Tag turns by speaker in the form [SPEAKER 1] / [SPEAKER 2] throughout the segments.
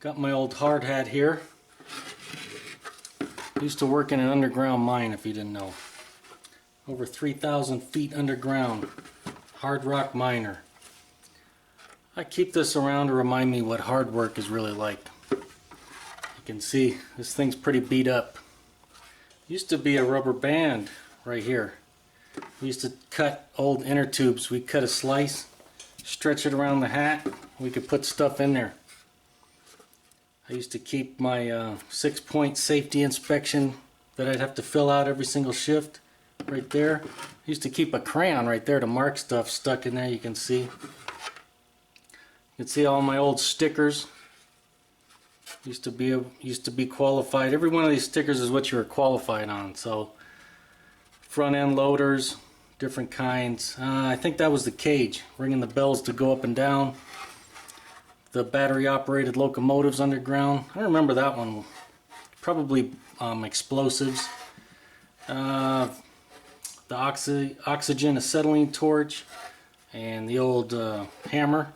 [SPEAKER 1] Got my old hard hat here. Used to work in an underground mine, if you didn't know. Over 3,000 feet underground. Hard rock miner. I keep this around to remind me what hard work is really like. You can see this thing's pretty beat up. Used to be a rubber band right here. We used to cut old inner tubes. We cut a slice, stretch it around the hat, we could put stuff in there. I used to keep my 6-point safety inspection that I'd have to fill out every single shift right there. I used to keep a crayon right there to mark stuff stuck in there. You can see. You can see all my old stickers. Used to be qualified. Every one of these stickers is what you were qualified on. So front end loaders, different kinds. I think that was the cage, ringing the bells to go up and down. The battery operated locomotives underground. I remember that one. Probably explosives. The oxygen acetylene torch and the old hammer.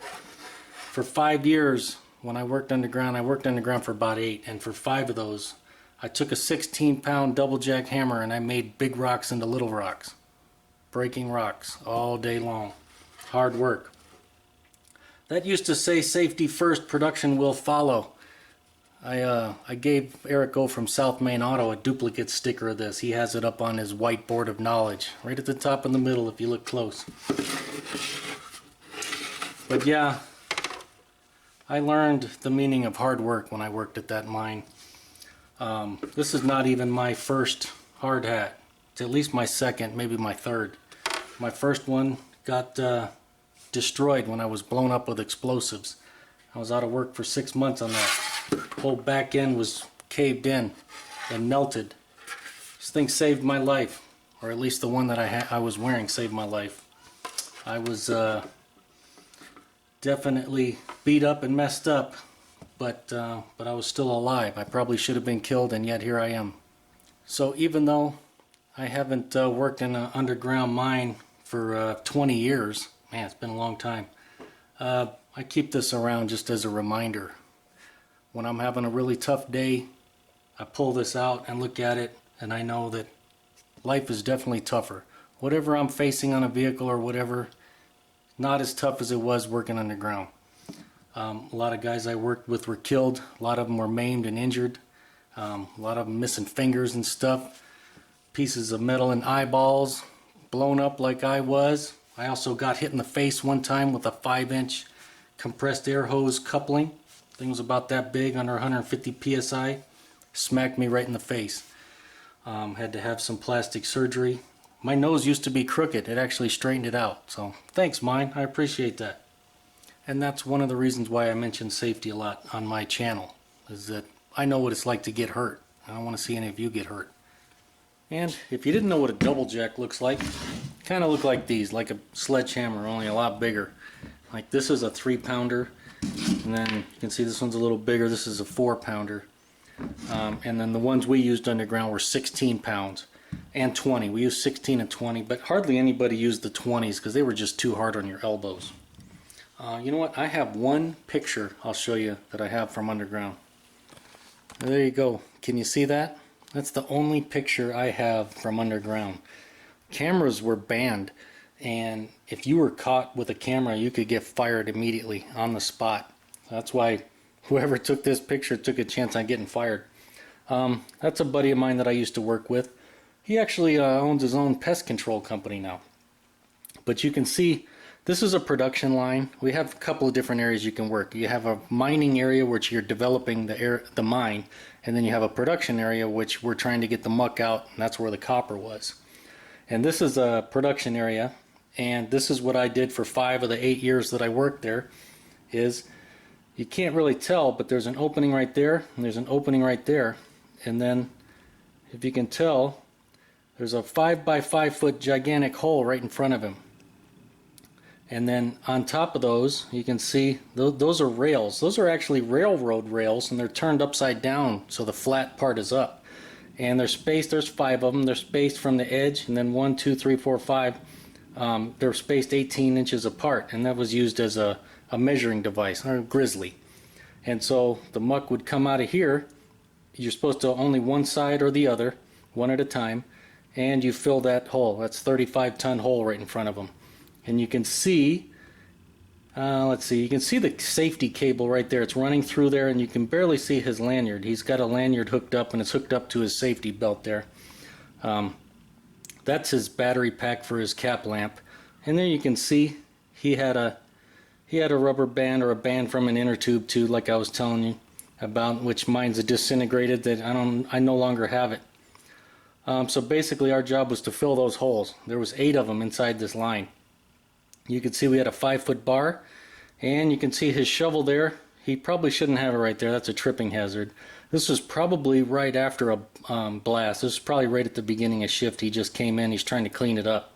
[SPEAKER 1] For 5 years when I worked underground for about 8, and for 5 of those I took a 16-pound double jack hammer and I made big rocks into little rocks. Breaking rocks all day long. Hard work. That used to say safety first, production will follow. I gave Eric O from South Main Auto a duplicate sticker of this. He has it up on his whiteboard of knowledge, right at the top in the middle if you look close. But yeah, I learned the meaning of hard work when I worked at that mine. This is not even my first hard hat. It's at least my second, maybe my third. My first one got destroyed when I was blown up with explosives. I was out of work for 6 months on that. Whole back end was caved in and melted. This thing saved my life, or at least the one that I was wearing saved my life. I was definitely beat up and messed up, but I was still alive. I probably should have been killed, and yet here I am. So even though I haven't worked in an underground mine for 20 years, man, it's been a long time. I keep this around just as a reminder. When I'm having a really tough day, I pull this out and look at it, and I know that life is definitely tougher. Whatever I'm facing on a vehicle or whatever, not as tough as it was working underground. A lot of guys I worked with were killed. A lot of them were maimed and injured. A lot of them missing fingers and stuff. Pieces of metal and eyeballs blown up like I was. I also got hit in the face one time with a 5-inch compressed air hose coupling. Thing was about that big, under 150 psi. Smacked me right in the face. Had to have some plastic surgery. My nose used to be crooked. It actually straightened it out. So thanks, mine. I appreciate that. And that's one of the reasons why I mention safety a lot on my channel, is that I know what it's like to get hurt. I don't want to see any of you get hurt. And if you didn't know what a double jack looks like, kind of look like these, like a sledgehammer, only a lot bigger. Like this is a 3-pounder, and then you can see this one's a little bigger. This is a 4-pounder. And then the ones we used underground were 16 pounds and 20. We used 16 and 20, but hardly anybody used the 20s because they were just too hard on your elbows. You know what? I have one picture I'll show you that I have from underground. There you go. Can you see that? That's the only picture I have from underground. Cameras were banned, and if you were caught with a camera, you could get fired immediately on the spot. That's why whoever took this picture took a chance on getting fired. That's a buddy of mine that I used to work with. He actually owns his own pest control company now. But you can see this is a production line. We have a couple of different areas you can work. You have a mining area which you're developing the mine, and then you have a production area which we're trying to get the muck out, and that's where the copper was. And this is a production area, and this is what I did for 5 of the 8 years that I worked there. Is you can't really tell, but there's an opening right there, and there's an opening right there, and then if you can tell, there's a 5 by 5 foot gigantic hole right in front of him. And then on top of those, you can see those are rails. Those are actually railroad rails, and they're turned upside down so the flat part is up. And they're spaced, there's 5 of them, they're spaced from the edge, and then 1, 2, 3, 4, 5, they're spaced 18 inches apart, and that was used as a measuring device, or a grizzly. And so the muck would come out of here. You're supposed to only one side or the other, one at a time, and you fill that hole. That's 35-ton hole right in front of him. And you can see, let's see, you can see the safety cable right there. It's running through there, and you can barely see his lanyard. He's got a lanyard hooked up, and it's hooked up to his safety belt there. That's his battery pack for his cap lamp. And there you can see he had a rubber band, or a band from an inner tube too, like I was telling you about, which mine's disintegrated, that I no longer have it. So basically our job was to fill those holes. There was 8 of them inside this line. You can see we had a 5-foot bar, and you can see his shovel there. He probably shouldn't have it right there. That's a tripping hazard. This was probably right after a blast. This was probably right at the beginning of shift. He just came in. He's trying to clean it up.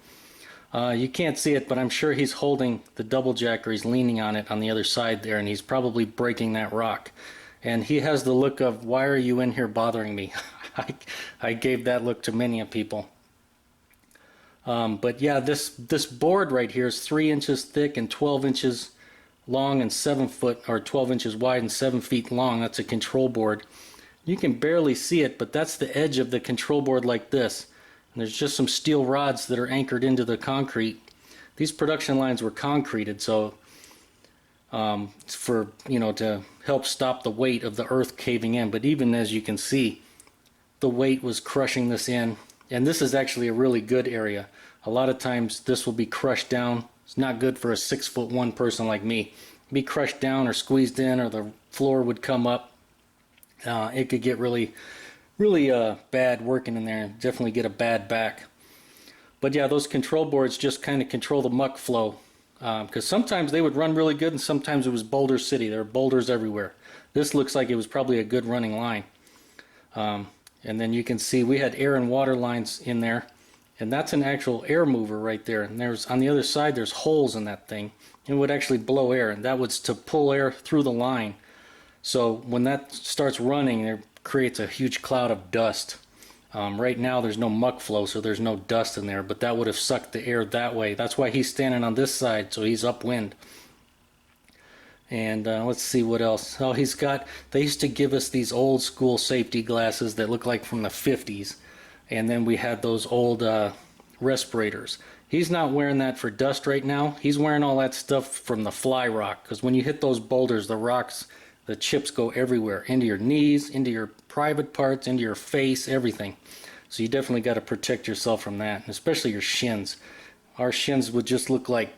[SPEAKER 1] You can't see it, but I'm sure he's holding the double jack, or he's leaning on it on the other side there, and he's probably breaking that rock. And he has the look of, why are you in here bothering me? I gave that look to many of people. But yeah, this board right here is 3 inches thick and 12 inches long and 7 foot, or 12 inches wide and 7 feet long. That's a control board. You can barely see it, but that's the edge of the control board like this. And there's just some steel rods that are anchored into the concrete. These production lines were concreted, so for, you know, to help stop the weight of the earth caving in. But even as you can see, the weight was crushing this in. And this is actually a really good area. A lot of times this will be crushed down. It's not good for a 6'1" person like me. Be crushed down or squeezed in, or the floor would come up. It could get really bad working in there. Definitely get a bad back. But yeah, those control boards just kind of control the muck flow, because sometimes they would run really good, and sometimes it was boulder city. There were boulders everywhere. This looks like it was probably a good running line. And then you can see we had air and water lines in there, and that's an actual air mover right there. And there's, on the other side, there's holes in that thing. It would actually blow air, and that was to pull air through the line. So when that starts running, it creates a huge cloud of dust. Right now there's no muck flow, so there's no dust in there, but that would have sucked the air that way. That's why he's standing on this side, so he's upwind. And let's see what else. Oh, he's got, they used to give us these old school safety glasses that look like from the 50s. And then we had those old respirators. He's not wearing that for dust right now. He's wearing all that stuff from the fly rock, because when you hit those boulders, the rocks, the chips go everywhere, into your knees, into your private parts, into your face, everything. So you definitely got to protect yourself from that, especially your shins. Our shins would just look like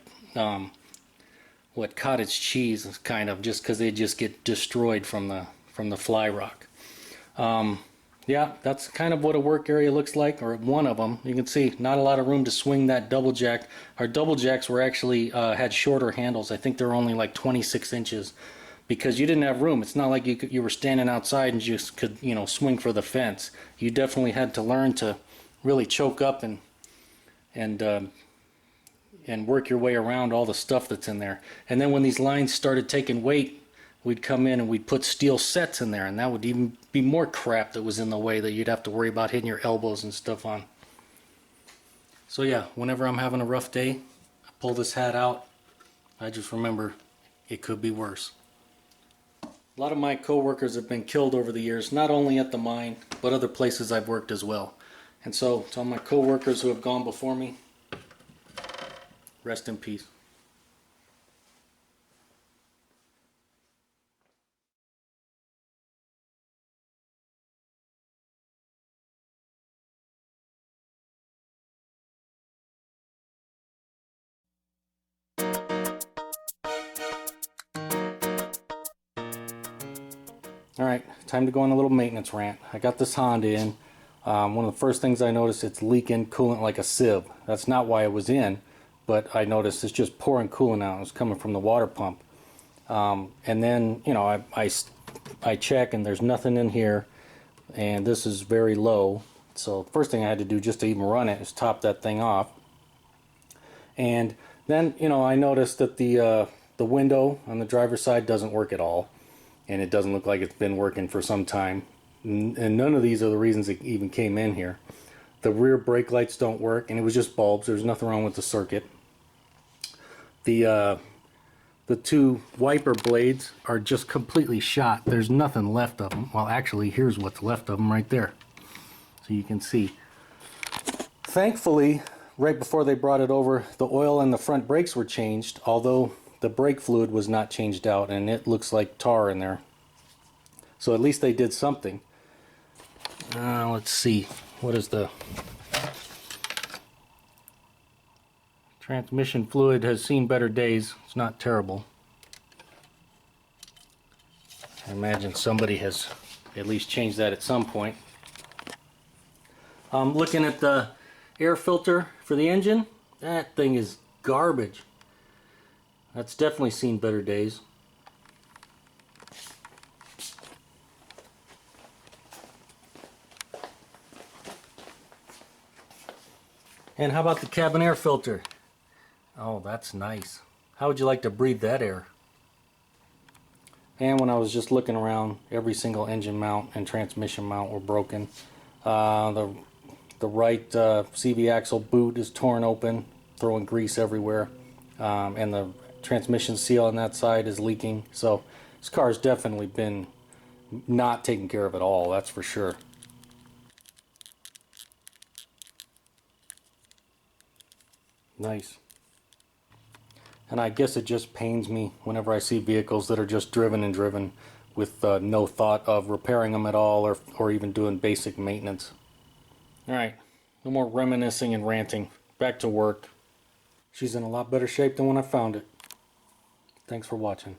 [SPEAKER 1] what, cottage cheese, kind of, just because they just get destroyed from the fly rock. Yeah, that's kind of what a work area looks like, or one of them. You can see not a lot of room to swing that double jack. Our double jacks were actually had shorter handles. I think they're only like 26 inches. Because you didn't have room. It's not like you were standing outside and just could, you know, swing for the fence. You definitely had to learn to really choke up and work your way around all the stuff that's in there. And then when these lines started taking weight, we'd come in and we'd put steel sets in there, and that would even be more crap that was in the way that you'd have to worry about hitting your elbows and stuff on. So yeah, whenever I'm having a rough day, I pull this hat out. I just remember it could be worse. A lot of my co-workers have been killed over the years, not only at the mine, but other places I've worked as well. And so, to all my co-workers who have gone before me, rest in peace. Alright, time to go on a little maintenance rant. I got this Honda in. One of the first things I noticed, it's leaking coolant like a sieve. That's not why it was in, but I noticed it's just pouring coolant out. It's coming from the water pump. And then, you know, I check and there's nothing in here, and this is very low. So first thing I had to do just to even run it is top that thing off. And then, you know, I noticed that the window on the driver's side doesn't work at all. And it doesn't look like it's been working for some time. And none of these are the reasons it even came in here. The rear brake lights don't work, and it was just bulbs. There's nothing wrong with the circuit. The the two wiper blades are just completely shot. There's nothing left of them. Well, actually, here's what's left of them right there. So you can see. Thankfully, right before they brought it over, the oil and the front brakes were changed, although the brake fluid was not changed out, and it looks like tar in there. So at least they did something. Let's see. What is the... Transmission fluid has seen better days. It's not terrible. I imagine somebody has at least changed that at some point. I'm looking at the air filter for the engine. That thing is garbage. That's definitely seen better days. And how about the cabin air filter? Oh, that's nice. How would you like to breathe that air? And when I was just looking around, every single engine mount and transmission mount were broken. The right CV axle boot is torn open, throwing grease everywhere. And the transmission seal on that side is leaking. So this car's definitely been not taken care of at all, that's for sure. Nice. And I guess it just pains me whenever I see vehicles that are just driven and driven with no thought of repairing them at all, or even doing basic maintenance. Alright, no more reminiscing and ranting. Back to work. She's in a lot better shape than when I found it. Thanks for watching.